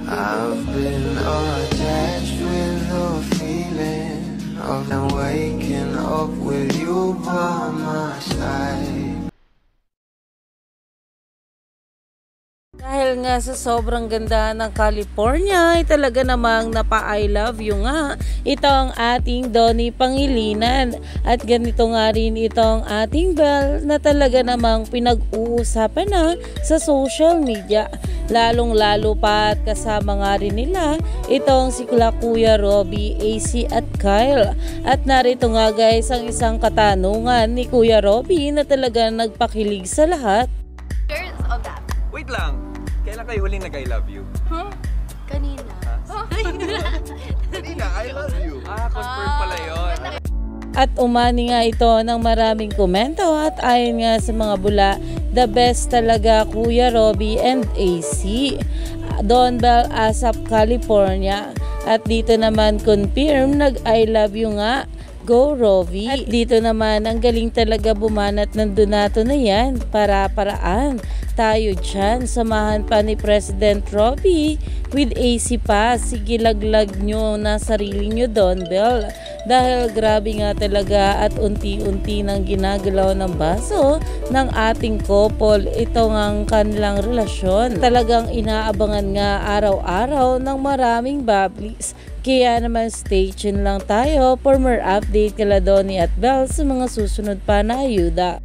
I've been attached with the feeling of waking up with you by my side. Dahil nga sa sobrang ganda ng California, ay talaga namang napa-I love you nga itong ating Donnie Pangilinan. At ganito nga rin itong ating Belle na talaga namang pinag-uusapan na sa social media. Lalong-lalo pa at kasama nga rin nila itong si Kuya Robby, AC at Kyle. At narito nga guys ang isang katanungan ni Kuya Robby na talaga nagpakilig sa lahat. Of that. Wait lang, kailan kayo huling nag-I love you? Huh? Kanina. Kanina, I love you. Confirm pala yun. At umani nga ito ng maraming komento at ayon nga sa mga bula, the best talaga Kuya Robby and AC. Don Belle Asap, California. At dito naman confirm nag-I love you nga. Go Robby. At dito naman ang galing talaga bumanat ng Donato na yan. Para-paraan tayo dyan. Samahan pa ni President Robby with AC pa. Sige laglag nyo na sarili nyo Don Belle. Dahil grabe nga talaga at unti-unti nang ginagalaw ng baso ng ating couple. Ito ang kanilang relasyon. Talagang inaabangan nga araw-araw ng maraming bablis. Kaya naman stay tuned lang tayo for more update kala Donnie at Belle sa mga susunod pa na ayuda.